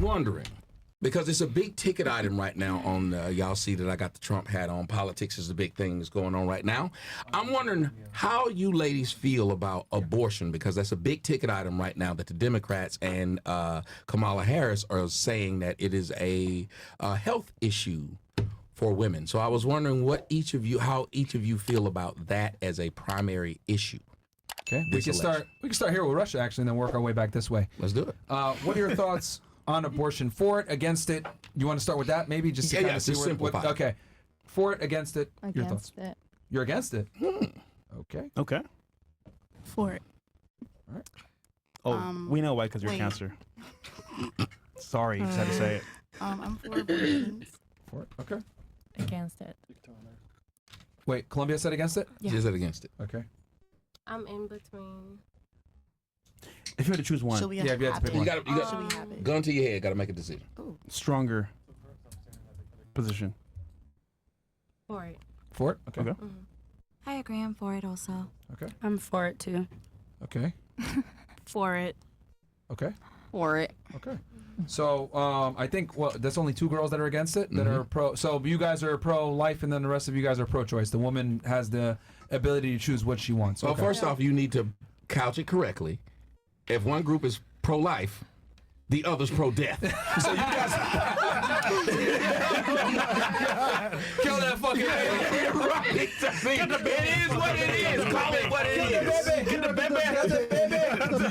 wondering, because it's a big ticket item right now on, y'all see that I got the Trump hat on. Politics is the big thing that's going on right now. I'm wondering how you ladies feel about abortion, because that's a big ticket item right now that the Democrats and Kamala Harris are saying that it is a health issue for women. So I was wondering how each of you feel about that as a primary issue. Okay, we can start here with Russia actually, and then work our way back this way. Let's do it. What are your thoughts on abortion? For it, against it? You want to start with that, maybe, just to kind of see what? Okay, for it, against it. Your thoughts? It. You're against it. Okay. Okay. For it. All right. Oh, we know why, because you're cancer. Sorry, just had to say it. I'm for abortions. For it. Okay. Against it. Wait, Columbia said against it? She said against it. Okay. I'm in between. If you had to choose one, Should we you have to pick one. You got Should we have it? gun to your head. Got to make a decision. stronger position. For it. For it? Okay. Okay. I agree. I'm for it also. Okay. I'm for it too. Okay. For it. Okay. For it. Okay. So I think there's only 2 girls that are against it that are pro. So you guys are pro-life, and then the rest of you guys are pro-choice. The woman has the ability to choose what she wants. Well, first off, you need to couch it correctly. If one group is pro-life, the other's pro-death. So you guys kill that fucking baby. Right. It is what it is. Call it what it is. Get the baby.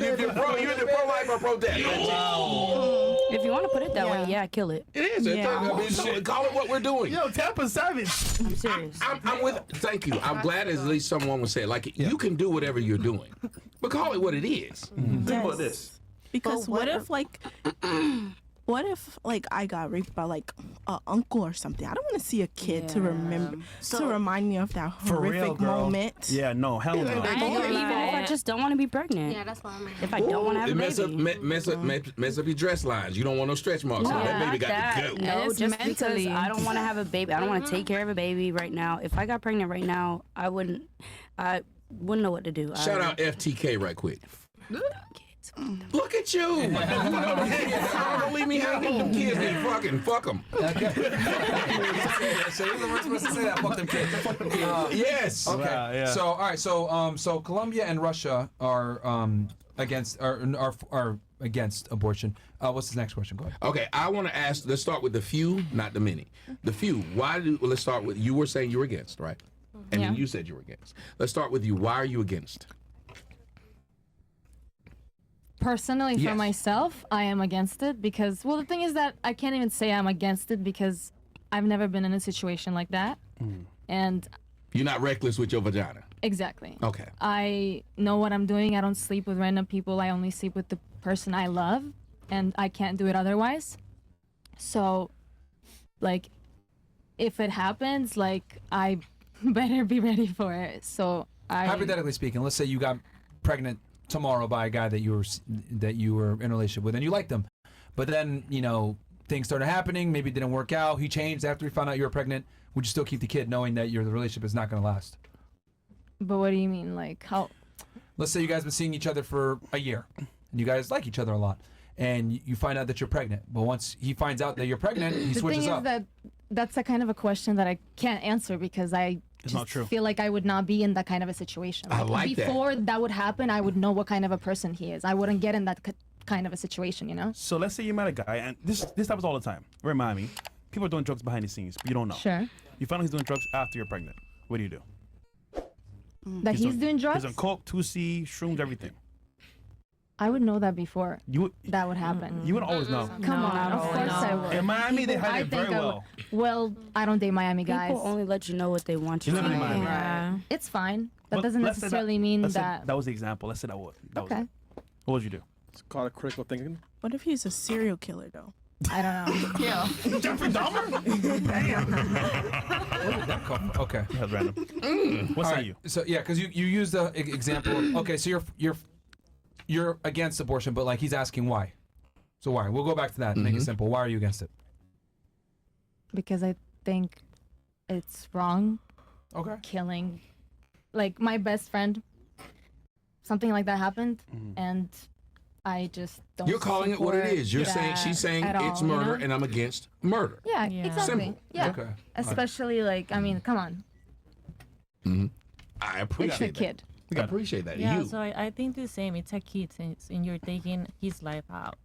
If you're pro-life or pro-death. If you want to put it that way, yeah, kill it. It is. Call it what we're doing. Yo, Tampa Savage. I'm serious. I'm with. Thank you. I'm glad at least someone would say, like, you can do whatever you're doing, but call it what it is. Think about this. Because what if I got raped by like an uncle or something? I don't want to see a kid to remember to remind me of that horrific moment. Yeah, no, hell no. Even if I just don't want to be pregnant. Yeah, that's why I'm in. If I don't want to have a baby. Mess up your dress lines. You don't want no stretch marks. So that baby got to go. No, It's just mentally. because I don't want to have a baby. I don't want to take care of a baby right now. If I got pregnant right now, I wouldn't know what to do. Shout out FTK right quick. Look at you! Don't leave me hanging. Them kids need fuck them. Okay. So you're the first person to say that. Fuck them kids. Yes. Okay. Yeah. So all right. So Colombia and Russia are against abortion. What's the next question? Go ahead. Okay, I want to ask. Let's start with the few, not the many. The few. Let's start with. You were saying you were against, right? And then you said you were against. Let's start with you. Why are you against? Personally, for myself, I am against it because, well, the thing is that I can't even say I'm against it because I've never been in a situation like that. And you're not reckless with your vagina. Exactly. Okay. I know what I'm doing. I don't sleep with random people. I only sleep with the person I love, and I can't do it otherwise. So, like, if it happens, like, I better be ready for it. So hypothetically speaking, let's say you got pregnant tomorrow by a guy that you were in a relationship with and you liked him, but then things started happening, maybe it didn't work out, he changed after he found out you were pregnant. Would you still keep the kid knowing that the relationship is not going to last? But what do you mean, like how? Let's say you guys have been seeing each other for a year and you guys like each other a lot, and you find out that you're pregnant, but once he finds out that you're pregnant, he switches up. The thing is that's a kind of a question that I can't answer because I not true. feel like I would not be in that kind of a situation. I like that. Before that would happen, I would know what kind of a person he is. I wouldn't get in that kind of a situation, So let's say you met a guy, and this happens all the time. We're in Miami. People are doing drugs behind the scenes, but you don't know. Sure. You find out he's doing drugs after you're pregnant. What do you do? That he's doing drugs? He's on coke, 2C, shrooms, everything. I would know that before that would happen. You would always know. Come on, of course I would. In Miami, they hide it very well. Well, I don't date Miami guys. People only let you know what they want you to live in know. Miami. Yeah. It's fine. That Well, doesn't let's say necessarily mean let's say that. that was the example. Let's say that was. Okay. What would you do? It's called a critical thinking. What if he's a serial killer though? I don't know. Yeah. Jeffrey Dahmer? Okay. That's random. What's All that right. you? So yeah, because you used the example. Okay, so you're against abortion, but like he's asking why. So why? We'll go back to that and make it simple. Why are you against it? Because I think it's wrong. Okay. Killing, like my best friend, something like that happened, and I just don't. You're calling it what it support is. You're saying she's saying that at it's all, you murder, know? and I'm against murder. Yeah, Yeah. exactly. Simple. Yeah. Okay. Especially like, I mean, come on, I it's a appreciate that. kid. I appreciate that. Yeah, You. so I think the same. It's a kid, and you're taking his life out.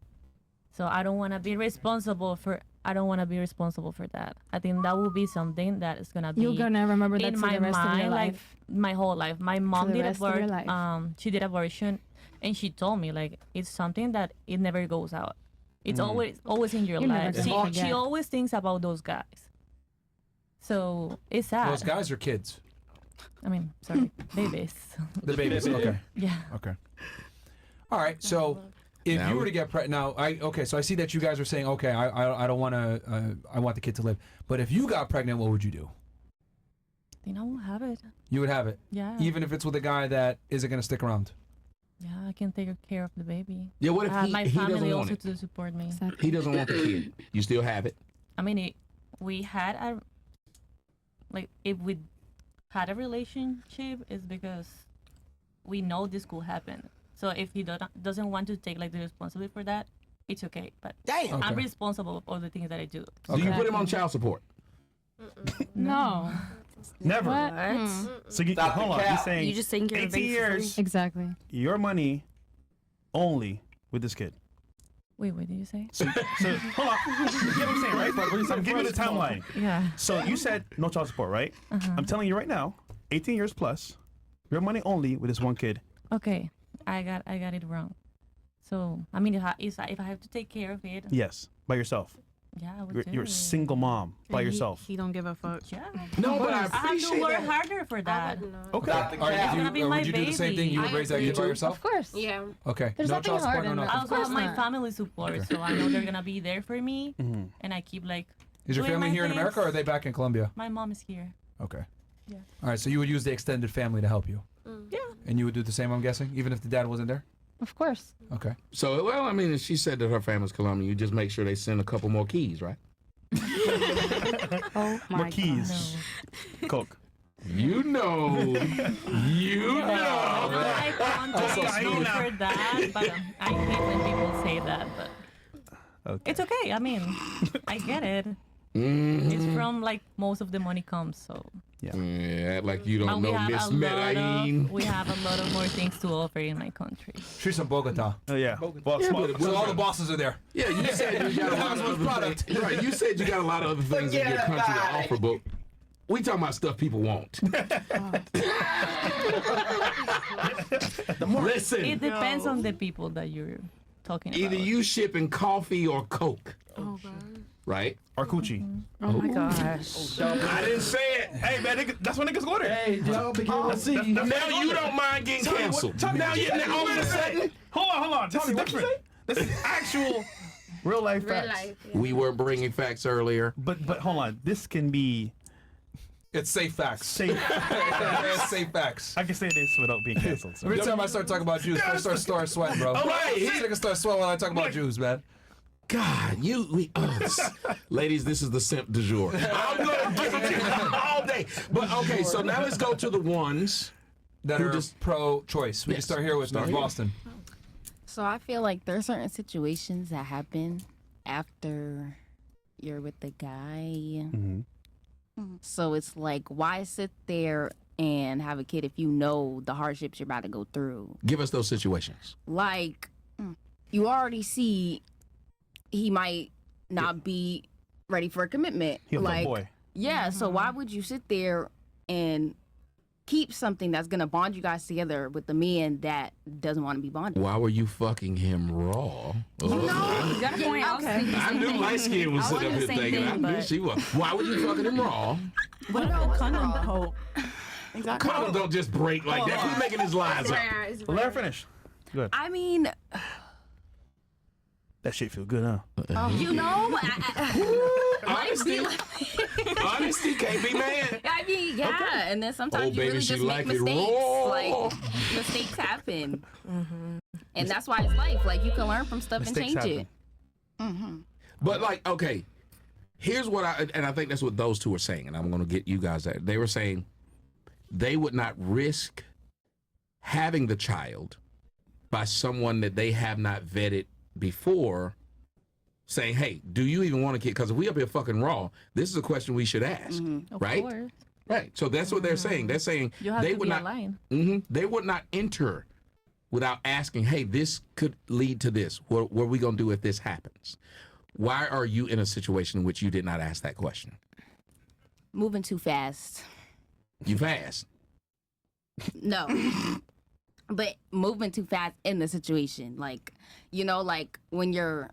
So I don't want to be responsible for. I don't want to be responsible for that. I think that will be something that is gonna be. You're gonna remember that in to my the rest mind, of your like life. my whole life. My mom the did rest of your abort. life. She did abortion, and she told me like it's something that it never goes out. It's always in your You're never life. gonna She forget. always thinks about those guys. So it's sad. Those guys are kids. I mean, sorry, babies. The babies. Okay. Yeah. Okay. All right. So if Now you were we- to get pregnant, now so I see that you guys are saying, okay, I don't want to. I want the kid to live. But if you got pregnant, what would you do? I think I will have it. You would have it, Yeah. even if it's with a guy that isn't going to stick around. Yeah, I can take care of the baby. Yeah, what if I have my he doesn't family want also it? to support me. Exactly. He doesn't want the kid. You still have it. I mean, we had a if we had a relationship, it's because we know this could happen. So if he doesn't want to take like the responsibility for that, it's okay. But Damn. I'm Okay. responsible for all the things that I do. Do you put him on child support? No. Never. What? So you, Stop the hold on. cap. You're saying You just taking care of 18 baby for free. years, Exactly. your money only with this kid. Wait, what did you say? So hold on. You get what I'm saying, right? I'm giving you the timeline. Yeah. So you said no child support, right? I'm telling you right now, 18 years plus, your money only with this one kid. Okay, I got it wrong. So I mean, if I have to take care of it, Yes, by yourself. yeah, I would You're, do you're a it. single mom by yourself. He don't give a fuck. Yeah. No, but I I have to appreciate work that. harder for that. Okay. All right, It's gonna be my would you do the same thing? baby. You I would raise that agree. kid by yourself? Of course. Yeah. Okay. There's no nothing child support, hard no in that. I nothing. also course have my not. family support, so I know they're gonna be there for me, and I keep like. Is your doing family my here in things. America or are they back in Colombia? My mom is here. Okay. Yeah. All right, so you would use the extended family to help you. Yeah. And you would do the same, I'm guessing, even if the dad wasn't there? Of course. Okay. So, well, I mean, if she said that her family's Colombian, you just make sure they send a couple more keys, right? Oh my More God. keys. Coke. You know. You I know. know I can't go for that, but I hate when people say that. But Okay. it's okay. I mean, I get it. Mhm. It's from like most of the money comes. So Yeah, like you don't and we know have Miss a lot Medellin. of more things to offer in my country. She's from Bogota. Oh, yeah. Well, Yeah, small, but- So all the bosses are there. Yeah, you said you got a lot of other things. Right, you said you got a lot of other things in your country to offer, but we talking about stuff people want. Listen, It depends on the people that you're talking about. either you shipping coffee or Coke, right? or coochie. Oh my gosh. I didn't say it. Hey, man, that's what niggas order. Hey, Now you don't mind getting canceled. Now you all of a sudden. Hold on. This is different. This is actual real life Real facts. life. Yeah. We were bringing facts earlier. But hold on. This can be It's safe facts. safe. It's safe facts. I can say this without being canceled. So. Every time I start talking about Jews, I start sweating, bro. right. These niggas start sweating when I talk about Jews, man. God, ladies, this is the simp du jour. I'm gonna give it to you all day. But okay, so now let's go to the ones That who are just pro-choice. We can Yes. start here with Start North here. Boston. So I feel like there's certain situations that happen after you're with the guy. So it's like, why sit there and have a kid if you know the hardships you're about to go through? give us those situations. Like, you already see he might not be ready for a commitment. He a little like, boy. yeah, so why would you sit there and keep something that's gonna bond you guys together with the man that doesn't want to be bonded? Why were you fucking him raw? You got a point. I was thinking the I same knew thing. light skin was I sitting up wanted here the same thinking. I thing, knew but she was. Why were you fucking him raw? What about condom hope? Exactly. Condoms don't just break like that. Quit making his lies up. Rare, it's Well, let her rare. finish. Good. I mean, That shit feel good, huh? you know, Honesty, honesty can't be mad. I mean, yeah, and then sometimes Oh, you baby, really she just like make it mistakes. raw. Like, mistakes happen. And that's why it's life. Like, you can learn from stuff Mistakes and change happen. it. But like, okay, here's what I think that's what those two are saying, and I'm going to get you guys that they were saying they would not risk having the child by someone that they have not vetted before, saying, hey, do you even want a kid? Because if we up here fucking raw, this is a question we should ask, right? Of course. Right. So that's what they're saying. They're saying You have they to would be not. aligned. They would not enter without asking, hey, this could lead to this. What are we going to do if this happens? Why are you in a situation in which you did not ask that question? Moving too fast. You've asked. No. But moving too fast in the situation. Like, you know, like when you're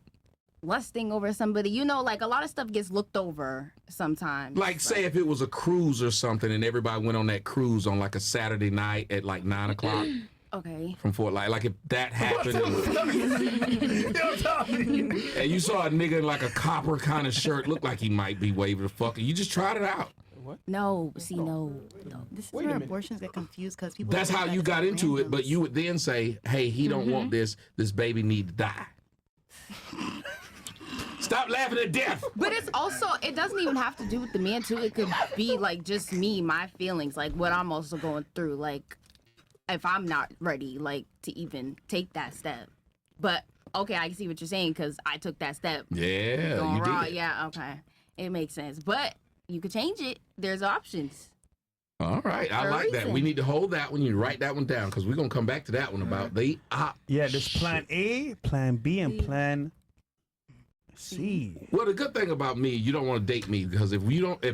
lusting over somebody, you know, like a lot of stuff gets looked over sometimes. Like, say if it was a cruise or something and everybody went on that cruise on like a Saturday night at like 9 o'clock. Okay. From Fort Light. Like if that happened and you saw a nigga in like a copper kind of shirt, looked like he might be waving the fuck, you just tried it out. No, see, no. This is where abortions get confused because people. That's how you got into it, but you would then say, hey, he don't want this baby need to die. Stop laughing at death. But it's also, it doesn't even have to do with the man too. It could be like just me, my feelings, like what I'm also going through. Like if I'm not ready, like to even take that step. But okay, I can see what you're saying because I took that step. Yeah, Going you raw, did. yeah, okay. It makes sense. But you could change it. There's options. All right, I like that. We need to hold that one. You need to write that one down because we're going to come back to that one about the options. Yeah, there's plan A, plan B, and plan C. Well, the good thing about me, you don't want to date me because if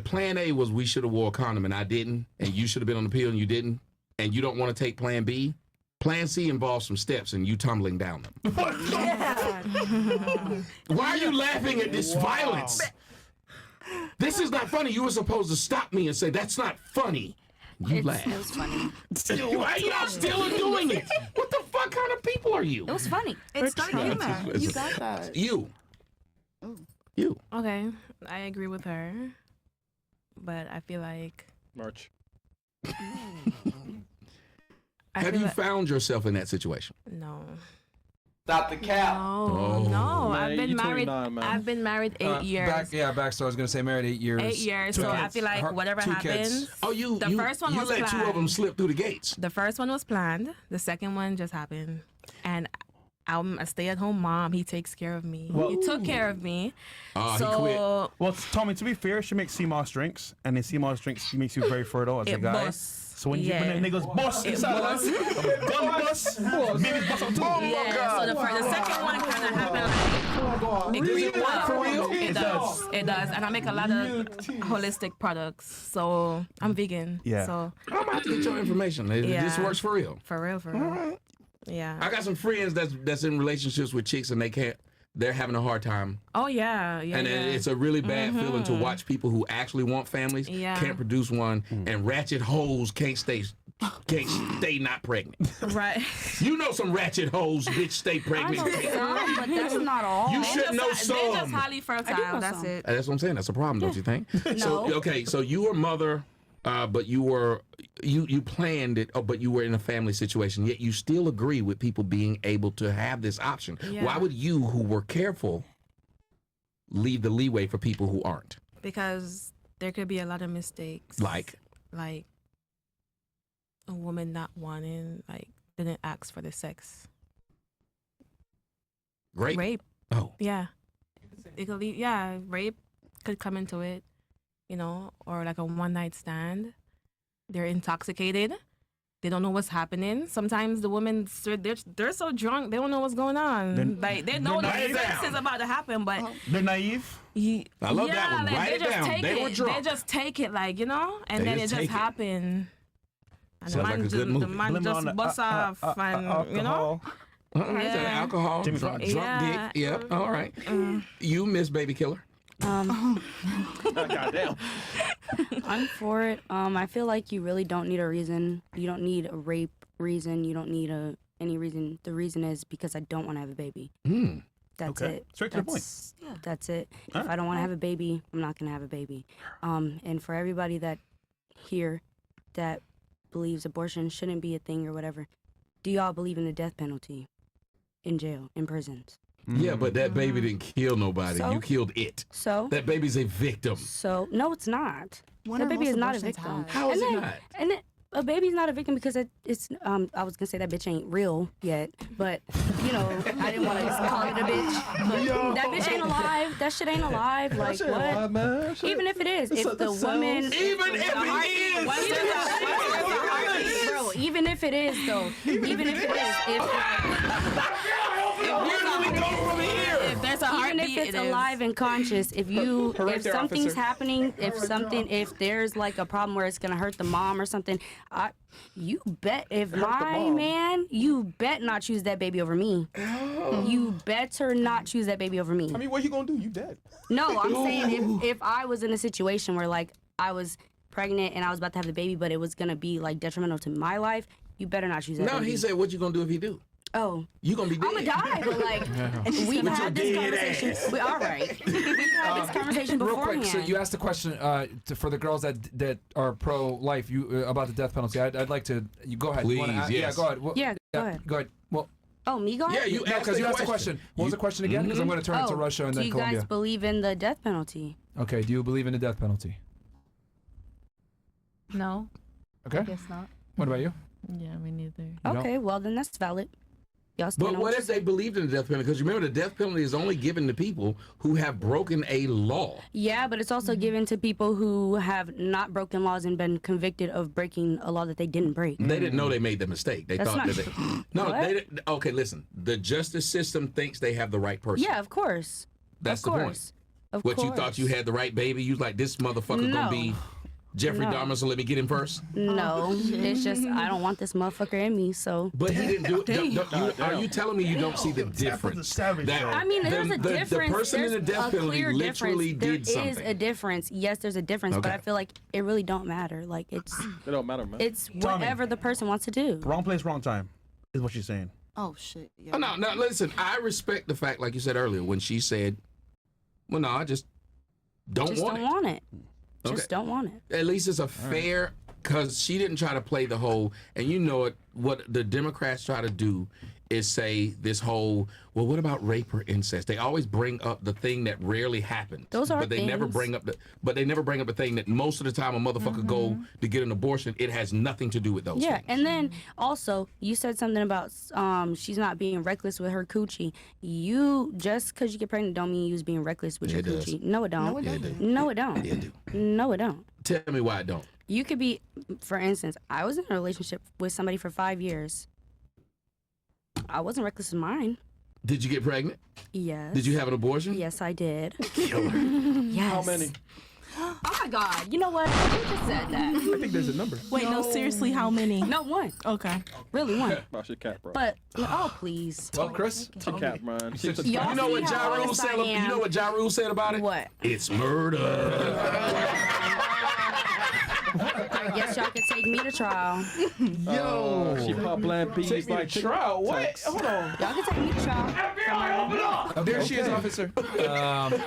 plan A was we should have wore a condom and I didn't, and you should have been on the pill and you didn't, and you don't want to take plan B, plan C involves some steps and you tumbling down them. Why are you laughing at this violence? This is not funny. You were supposed to stop me and say, that's not funny. You laugh. It was funny. Why y'all still doing it? What the fuck kind of people are you? It was funny. It's not humor. It's- You got that. You. Okay, I agree with her, but I feel like March. Have you found yourself in that situation? no. Stop the cap. No, Man, I've been you married. 29, man. I've been married 8 years. Back. So I was gonna say married 8 years. 8 years. Two So I kids. feel like whatever Two kids. happens. Oh, you first one you was let planned. two of them slip through the gates. The first one was planned. The second one just happened, and I'm a stay-at-home mom. He takes care of me. Well- He took care of me. He quit. Well, Tommy, to be fair, she makes CMOS drinks, and in CMOS drinks, she makes you very fertile as a It guy. busts. So when Yeah. when the niggas bust It inside busts. of us, gun bust, babies bust up too. Yeah, so the second one kind of happened like it Does it work for real? It does. It does. And I make a lot of holistic products. So I'm vegan. Yeah. So I'm about to get your information. This Yeah. works for real. for real. All right. Yeah. I got some friends that's in relationships with chicks and they're having a hard time. Oh yeah. Yeah. And yeah. it's a really bad feeling to watch people who actually want families Yeah. can't produce one, and ratchet hoes can't stay not pregnant. Right. You know some ratchet hoes bitch stay I pregnant. know some, but that's not all. You should know They're just some. highly fertile. That's some. it. That's what I'm saying. That's a problem, don't you think? So No. okay, so you were a mother, but you planned it, but you were in a family situation. Yet you still agree with people being able to have this option. Yeah. Why would you, who were careful, leave the leeway for people who aren't? Because there could be a lot of mistakes. Like a woman not wanting, didn't ask for the sex. Rape. Oh. Yeah. It could lead, rape could come into it, or like a one-night stand. They're intoxicated. They don't know what's happening. Sometimes the women, they're so drunk, they don't know what's going on. They know the sex is about to happen, but They're naive. I love that one. Write it down. They were drunk. They just take it, and They then it just just take it. happened. And Sounds like a good movie. the man Blame it on just the busts off, and alcohol. All right, so Yeah. alcohol, Jimmy drunk Fallon. dick. Yep. All right. You Miss Baby Killer. Goddamn. I'm for it. I feel like you really don't need a reason. You don't need a rape reason. You don't need any reason. The reason is because I don't want to have a baby. That's Okay. it. Straight to the point. Yeah. That's it. All If right. I don't want to have a baby, I'm not gonna have a baby. And for everybody that here that believes abortion shouldn't be a thing or whatever, do y'all believe in the death penalty in jail, in prisons? Yeah, but that baby didn't kill nobody. So? You killed it. So That baby's a victim. So no, it's not. When That are baby most is not a abortions victim. had? How is and it then, not? And then, a baby's not a victim because it's I was gonna say that bitch ain't real yet, but you know I didn't want to call it a bitch. But that bitch ain't alive. That shit ain't alive. Like what? Alive, man. Even if it is, if the woman, even if it is, bro. Even if it is though, even if it is, If there's a even heartbeat, if it's it is. alive and conscious, if there, something's officer. happening, if there's like a problem where it's gonna hurt the mom or something, you bet if my man, you bet not choose that baby over me. You better not choose that baby over me. I mean, what you gonna do? You dead. No, I'm saying if I was in a situation where like I was pregnant and I was about to have the baby, but it was gonna be like detrimental to my life, you better not choose that No, baby. he said, what you gonna do if he do? Oh, you gonna be dead. I'm gonna die, but like we've had this conversation. All right, we've had this conversation Real beforehand. quick, so you asked the question for the girls that are pro-life, about the death penalty. I'd like to. You go ahead. Please, You wanna, yes. Yeah, go ahead. Yeah, go ahead. Go ahead. Well, Oh, me go ahead? Yeah, you asked because you asked the question. question. What was the question again? Because I'm going to turn it to Russia and do then you Colombia. guys believe in the death penalty? Okay. Do you believe in the death penalty? No. Okay. I guess not. What about you? Yeah, me neither. Okay, well then that's valid. Y'all stand But on what you if they believed in the death penalty? Because remember, the death penalty is only given to people who have broken a law. Yeah, but it's also given to people who have not broken laws and been convicted of breaking a law that they didn't break. They didn't know they made the mistake. They That's thought not that true. they. No, What? they didn't. Okay, listen. The justice system thinks they have the right person. Yeah, of course. That's of the course. point. Of What course. you thought you had the right baby? You was like, this motherfucker No. gonna be Jeffrey No. Dahmer, so let me get him first. No, it's just I don't want this motherfucker in me. So. But he didn't do it. Are you telling me you don't see the difference? That I mean, there's a difference. The person there's in the death a penalty clear literally difference. did There is something. a difference. Yes, there's a difference, but Okay. I feel like it really don't matter. Like It don't matter, man. it's Tommy. whatever the person wants to do. Wrong place, wrong time, is what she's saying. Oh shit. Yeah. Oh, no, listen. I respect the fact, like you said earlier, when she said, "Well, no, I just don't Just want don't it." want it. Okay. Just don't want it. At least it's a fair, because she didn't try to play the whole, and you know it, what the Democrats try to do is say this whole, well, what about rape or incest? They always bring up the thing that rarely happens. Those are but they never things. bring up the thing that most of the time a motherfucker go to get an abortion, it has nothing to do with those Yeah, things. and then also you said something about she's not being reckless with her coochie. You just because you get pregnant don't mean you was being reckless with Yeah, your it does. coochie. No, it don't. No, it doesn't. No, it don't. Yeah, it do. No, it don't. Tell me why I don't. You could be, for instance, I was in a relationship with somebody for 5 years. I wasn't reckless with mine. Did you get pregnant? Yes. Did you have an abortion? Yes, I did. Killer. Yes. How many? Oh my God! You know what? You just said that. I think there's a number. Wait, no, seriously, how many? No, one. Okay. Really, one. Oh, she cat, bro. But oh, please. Well, Chris. She cat, man. She Y'all Y'all You know what see how Ja Rule honest said? I You am. know what Ja Rule said about it? What? It's murder. Yes, y'all can take me to trial. Yo, she pop land peas Take me like to trial. What? Tex. Hold on. Y'all can take me to trial. Oh, there she is, officer. All right.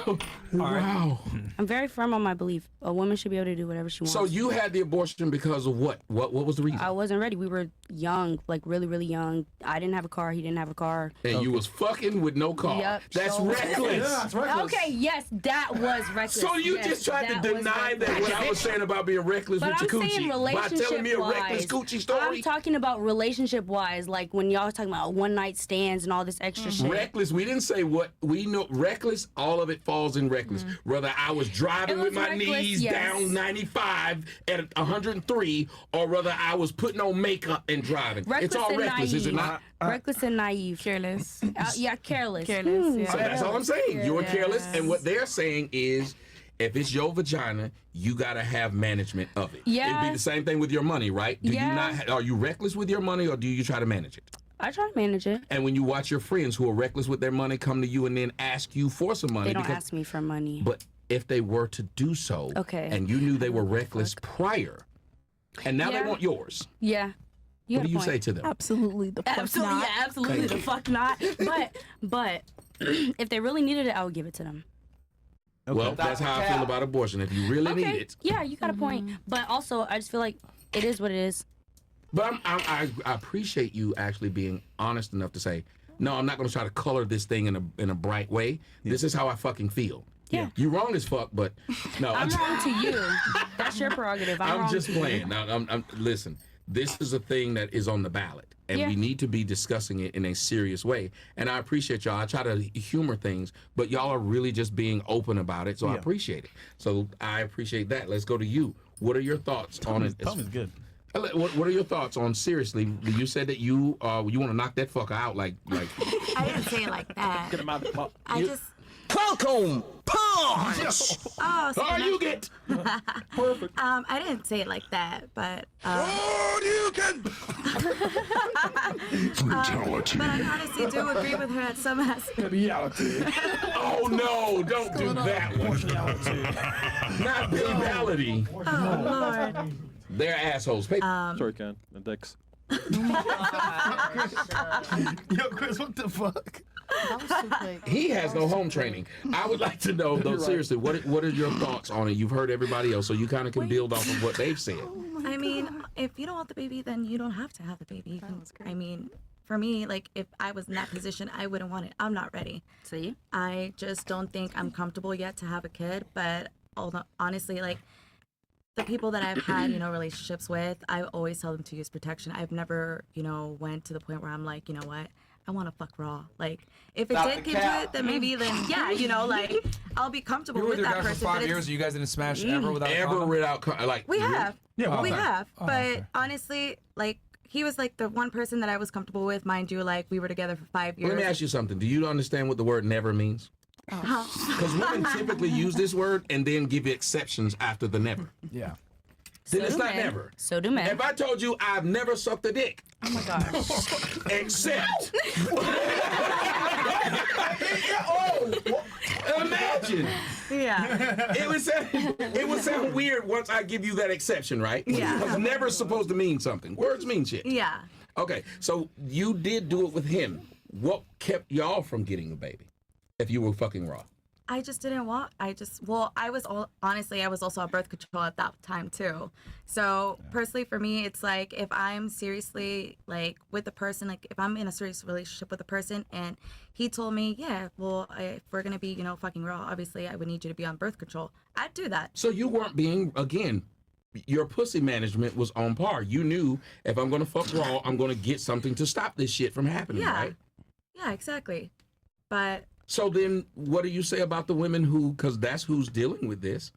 Wow. I'm very firm on my belief. A woman should be able to do whatever she wants. So you had the abortion because of what? What was the reason? I wasn't ready. We were young, like really, really young. I didn't have a car. He didn't have a car. And you was fucking with no car. Yep, That's so- reckless. Okay, yes, that was reckless. So you Yes, just tried to that was deny reckless. that what I was saying about being reckless But with I'm your saying coochie by telling me a reckless relationship-wise. coochie story? I'm talking about relationship-wise, like when y'all was talking about one-night stands and all this extra shit. Reckless. We didn't say what we know. Reckless. All of it falls in reckless. Whether I was driving It was with my reckless, knees yes. down 95 at 103, or whether I was putting on makeup and driving. Reckless it's all and reckless, naive. is it not? Reckless and naive. Careless. Yeah, careless. Careless, yeah. So that's all I'm saying. You're Yes. careless, and what they're saying is, if it's your vagina, you gotta have management of it. Yeah. It'd be the same thing with your money, right? Do Yeah. you not? Are you reckless with your money, or do you try to manage it? I try to manage it. And when you watch your friends who are reckless with their money come to you and then ask you for some money, They don't because, ask me for money. but if they were to do so, Okay. and you knew they were reckless prior, and now Yeah. they want yours, Yeah. You what got do a you point. say to them? Absolutely the fuck Absolutely, not. yeah, absolutely the fuck not. But if they really needed it, I would give it to them. Well, that's how I feel about abortion. If you really need it. Yeah, you got a point. But also, I just feel like it is what it is. But I appreciate you actually being honest enough to say, no, I'm not going to try to color this thing in a bright way. This is how I fucking feel. Yeah. You're wrong as fuck, but no. I'm wrong to you. That's your prerogative. I'm wrong just to playing. you. Now, listen. this is a thing that is on the ballot, and we need to be discussing it in a serious way. And I appreciate y'all. I try to humor things, but y'all are really just being open about it, so I appreciate it. So I appreciate that. Let's go to you. What are your thoughts on it? Tom is good. What are your thoughts on, seriously, you said that you want to knock that fucker out like I didn't say it like that. Get him out the pop. I just. Falcon punch. Oh, so you get perfect. I didn't say it like that, but. You can. But I honestly do agree with her at some aspect. Reality. Oh no! Don't do that one. Not reality. Oh Lord. They're assholes. Sorry, Ken. The dicks. Yo, Chris, what the fuck? That was too quick. He has no home training. I would like to know, though, seriously, what are your thoughts on it? You've heard everybody else, so you kind of can build off of what they've said. I mean, if you don't want the baby, then you don't have to have the baby. I mean, for me, like, if I was in that position, I wouldn't want it. I'm not ready. See? I just don't think I'm comfortable yet to have a kid. But honestly, like, the people that I've had, relationships with, I always tell them to use protection. I've never, went to the point where I'm like, you know what? I want to fuck raw. Like, if it did get to it, then maybe like, I'll be comfortable You were with with your that guy person. for 5 but years, and you guys didn't smash ever without a condom? without like we have. Yeah, we okay. have. Oh, But okay. honestly, like, he was like the one person that I was comfortable with. Mind you, like, we were together for 5 years. Let me ask you something. Do you understand what the word never means? Because women typically use this word and then give exceptions after the never. Yeah. Then it's not never. So do men. If I told you I've never sucked a dick. Oh my gosh. Except. Imagine. Yeah. It would sound weird once I give you that exception, right? Yeah. Because never's supposed to mean something. Words mean shit. Yeah. Okay, so you did do it with him. What kept y'all from getting a baby? If you were fucking raw. I just didn't want. I was honestly, I was also on birth control at that time too. So personally, for me, it's like if I'm seriously like with the person, like if I'm in a serious relationship with a person, and he told me, yeah, well, if we're gonna be, fucking raw, obviously, I would need you to be on birth control. I'd do that. So you weren't being, again, your pussy management was on par. You knew if I'm gonna fuck raw, I'm gonna get something to stop this shit from happening, right? Yeah, exactly. But. So then what do you say about the women who, because that's who's dealing with this,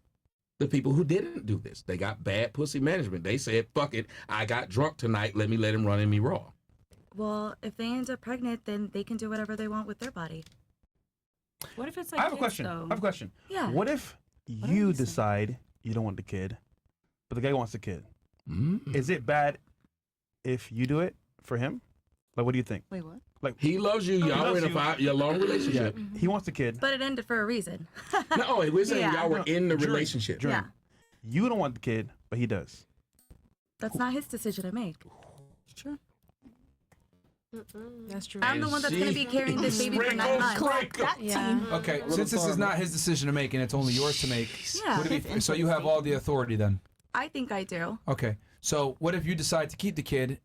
the people who didn't do this? They got bad pussy management. They said, fuck it, I got drunk tonight, let him run in me raw. Well, if they end up pregnant, then they can do whatever they want with their body. What if it's like I have a kids, question. though? I have a question. Yeah. What if you decide you don't want the kid, but the guy wants the kid? Is it bad if you do it for him? Like, what do you think? Wait, what? Like, he loves you. Y'all were in a long relationship. Yeah. He wants the kid. But it ended for a reason. No, we're saying y'all were in the Dream. relationship. Dream. Yeah. You don't want the kid, but he does. That's not his decision to make. Sure. That's true. I'm the one that's going to be carrying this baby for 9 months. Yeah. Okay, since this is not his decision to make and it's only yours to make, Yeah. would it be, so you have all the authority then? I think I do. Okay, so what if you decide to keep the kid?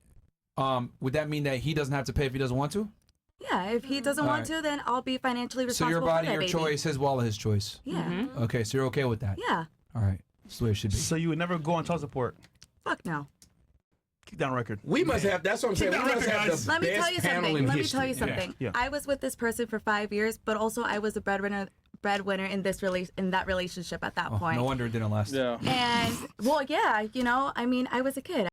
Would that mean that he doesn't have to pay if he doesn't want to? Yeah, if he doesn't want to, then I'll be financially So responsible your body, for that your baby. choice, his wallet, his choice. Yeah. Okay, so you're okay with that? Yeah. All right, that's the way it should be. So you would never go on child support? Fuck no. Keep that on record. We must have, that's what I'm saying, we must have the Let me best tell you panel something. in Let me history. tell you something. Yeah. I was with this person for 5 years, but also I was a breadwinner in that relationship at that point. No wonder it didn't last. Yeah. And well, yeah, I mean, I was a kid.